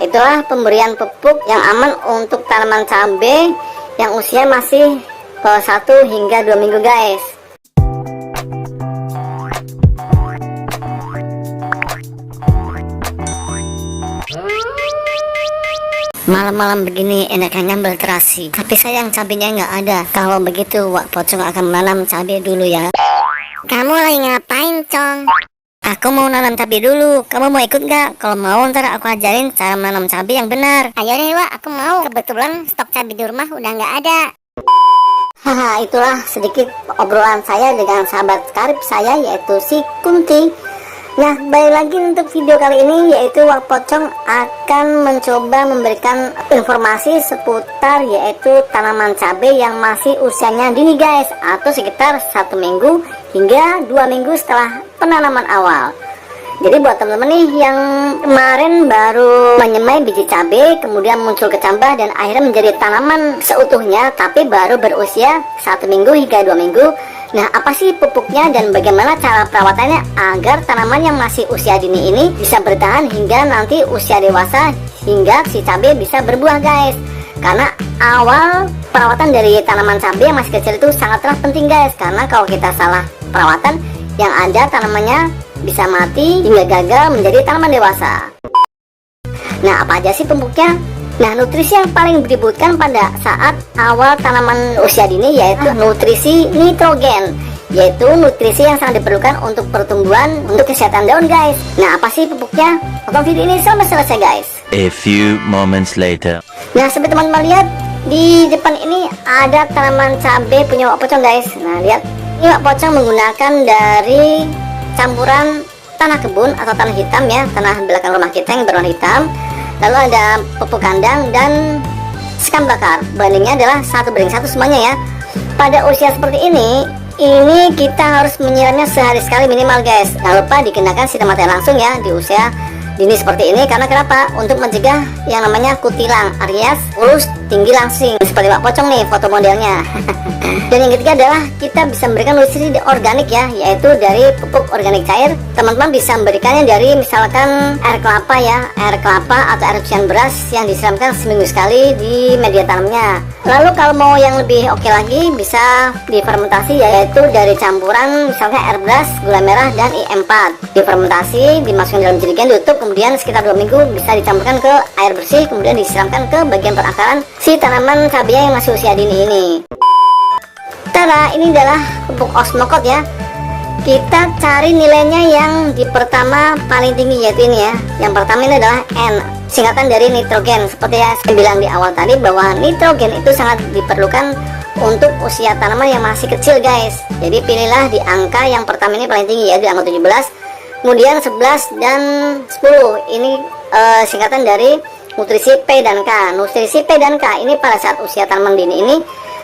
itulah pemberian pupuk yang aman untuk tanaman cabai yang usia masih 1 hingga 2 minggu guys. Malam-malam begini enaknya nyambel terasi, tapi sayang cabenya nggak ada. Kalau begitu Wak Pocong akan menanam cabai dulu ya. Kamu lagi ngapain, Cong? Aku mau nanam cabai dulu, kamu mau ikut nggak? Kalau mau ntar aku ajarin cara menanam cabai yang benar. Ayo deh, Wak, aku mau. Kebetulan stok cabai di rumah udah nggak ada. Haha, itulah sedikit obrolan saya dengan sahabat karib saya yaitu si Kunti. Nah, balik lagi untuk video kali ini, yaitu Wak Pocong akan mencoba memberikan informasi seputar yaitu tanaman cabai yang masih usianya dini guys, atau sekitar 1 minggu hingga 2 minggu setelah penanaman awal. Jadi buat teman-teman nih yang kemarin baru menyemai biji cabai, kemudian muncul kecambah dan akhirnya menjadi tanaman seutuhnya tapi baru berusia 1 minggu hingga 2 minggu. Nah, apa sih pupuknya dan bagaimana cara perawatannya agar tanaman yang masih usia dini ini bisa bertahan hingga nanti usia dewasa hingga si cabai bisa berbuah guys. Karena awal perawatan dari tanaman cabai yang masih kecil itu sangatlah penting guys, karena kalau kita salah perawatan yang ada tanamannya bisa mati hingga gagal menjadi tanaman dewasa. Nah, apa aja sih pupuknya? Nah, nutrisi yang paling dibutuhkan pada saat awal tanaman usia dini yaitu nutrisi nitrogen, yaitu nutrisi yang sangat diperlukan untuk pertumbuhan, untuk kesehatan daun guys. Nah, apa sih pupuknya? Tonton video ini sampai selesai guys. A few moments later. Nah, seperti teman-teman lihat di depan ini ada tanaman cabai punya Wak Pocong guys. Nah, lihat ini Wak Pocong menggunakan dari campuran tanah kebun atau tanah hitam ya, tanah belakang rumah kita yang berwarna hitam. Lalu ada pupuk kandang dan sekam bakar. Bandingnya adalah 1:1 semuanya ya. Pada usia seperti ini kita harus menyiramnya sehari sekali minimal guys. Jangan lupa dikenakan sinar matahari langsung ya di usia dini seperti ini. Karena kenapa? Untuk mencegah yang namanya kutilang alias kurus tinggi langsing. Seperti Wak Pocong nih foto modelnya. Dan yang ketiga adalah kita bisa memberikan nutrisi organik ya, yaitu dari pupuk organik cair. Teman-teman bisa memberikannya dari misalkan air kelapa ya, air kelapa atau air cucian beras yang disiramkan seminggu sekali di media tanamnya. Lalu kalau mau yang lebih oke lagi bisa difermentasi, yaitu dari campuran misalnya air beras, gula merah dan I4. Difermentasi, dimasukkan dalam jerigen, ditutup, kemudian sekitar 2 minggu bisa dicampurkan ke air bersih, kemudian disiramkan ke bagian perakaran si tanaman cabai yang masih usia dini ini. Tada, ini adalah pupuk osmokot ya. Kita cari nilainya yang di pertama paling tinggi, yaitu ini ya. Yang pertama ini adalah N, singkatan dari nitrogen. Seperti yang saya bilang di awal tadi bahwa nitrogen itu sangat diperlukan untuk usia tanaman yang masih kecil guys. Jadi pilihlah di angka yang pertama ini paling tinggi, yaitu angka 17, kemudian 11 dan 10. Ini singkatan dari nutrisi P dan K. Nutrisi P dan K ini pada saat usia tanaman dini ini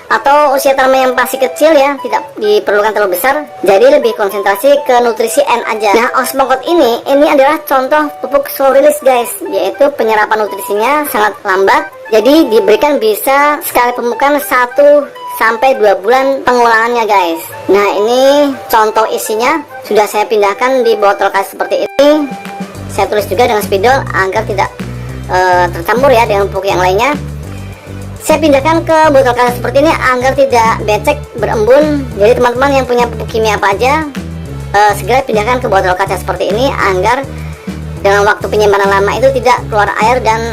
atau usia tanaman yang masih kecil ya, tidak diperlukan terlalu besar, jadi lebih konsentrasi ke nutrisi N aja. Nah, osmokot ini adalah contoh pupuk slow release guys, yaitu penyerapan nutrisinya sangat lambat, jadi diberikan bisa sekali pemupukan 1 sampai 2 bulan pengulangannya guys. Nah, ini contoh isinya sudah saya pindahkan di botol kaca seperti ini. Saya tulis juga dengan spidol agar tidak tercampur ya dengan pupuk yang lainnya. Saya pindahkan ke botol kaca seperti ini agar tidak becek berembun. Jadi teman-teman yang punya pupuk kimia apa aja segera pindahkan ke botol kaca seperti ini agar dalam waktu penyimpanan lama itu tidak keluar air dan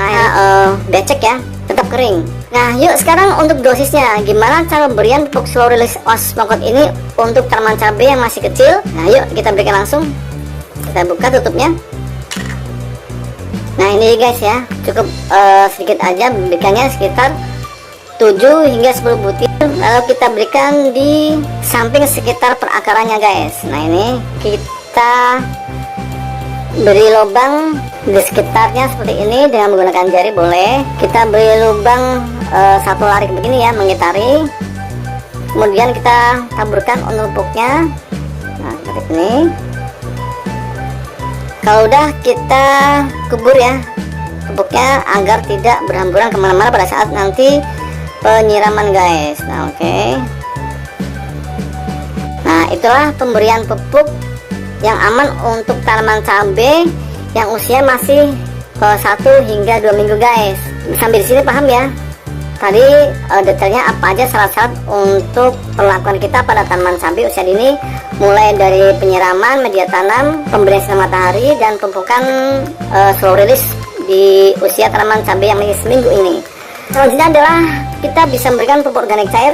becek ya, tetap kering. Nah, yuk sekarang untuk dosisnya. Gimana cara pemberian pupuk slow release osmokot ini untuk tanaman cabai yang masih kecil? Nah, yuk kita berikan langsung. Kita buka tutupnya. Nah, ini guys ya, cukup sedikit aja, berikannya sekitar 7 hingga 10 butir. Lalu kita berikan di samping sekitar perakarannya guys. Nah, ini kita beri lubang di sekitarnya seperti ini dengan menggunakan jari boleh. Kita beri lubang 1 lari begini ya, mengitari. Kemudian kita taburkan untuk pupuknya. Nah, seperti ini. Kalau udah kita kubur ya pupuknya agar tidak berhamburan kemana-mana pada saat nanti penyiraman guys. Nah, oke. Nah, itulah pemberian pupuk yang aman untuk tanaman cabai yang usia masih 1 hingga 2 minggu guys. Sampai di sini paham ya? Tadi detailnya apa aja syarat-syarat untuk perlakuan kita pada tanaman cabai usia dini, mulai dari penyiraman, media tanam, pemberian sinar matahari, dan pemupukan slow release di usia tanaman cabai yang masih seminggu ini. Selanjutnya adalah kita bisa memberikan pupuk organik cair.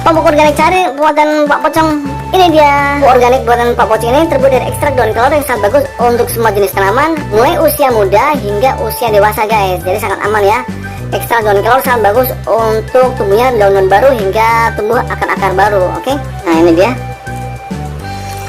Pupuk organik cair buatan Pak Pocong. Ini dia pupuk organik buatan Pak Pocong ini terbuat dari ekstrak daun kelor yang sangat bagus untuk semua jenis tanaman, mulai usia muda hingga usia dewasa guys. Jadi sangat aman ya. Ekstrak daun kelor sangat bagus untuk tumbuhnya daun baru hingga tumbuh akar-akar baru. Oke. Nah ini dia.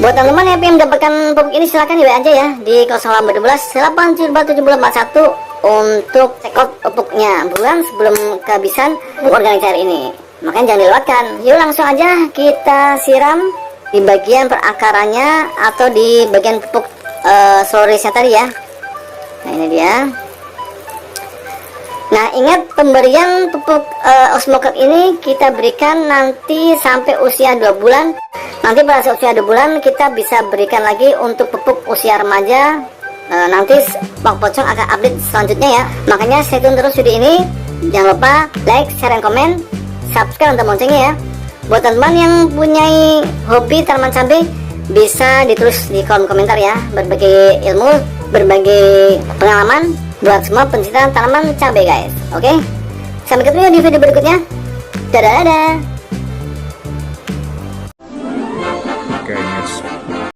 Buat teman-teman yang ingin mendapatkan pupuk ini silahkan WA aja ya di 0812 872 7041 untuk cekot pupuknya bulan sebelum kehabisan pupuk organik cair ini. Makanya jangan dilewatkan. Yuk langsung aja kita siram di bagian perakarannya atau di bagian pupuk solorisnya tadi ya. Nah ini dia. Nah ingat pemberian pupuk Osmocote ini kita berikan nanti sampai usia 2 bulan. Nanti pada usia 2 bulan kita bisa berikan lagi untuk pupuk usia remaja. Nanti Pak Pocong akan update selanjutnya ya. Makanya stay tune terus video ini. Jangan lupa like, share, dan komen, subscribe untuk loncengnya ya. Buat teman-teman yang punya hobi tanaman cabai, bisa ditulis di kolom komentar ya. Berbagai ilmu, berbagai pengalaman buat semua pencinta tanaman cabai guys. Oke, sampai ketemu di video berikutnya. Dadah dadah.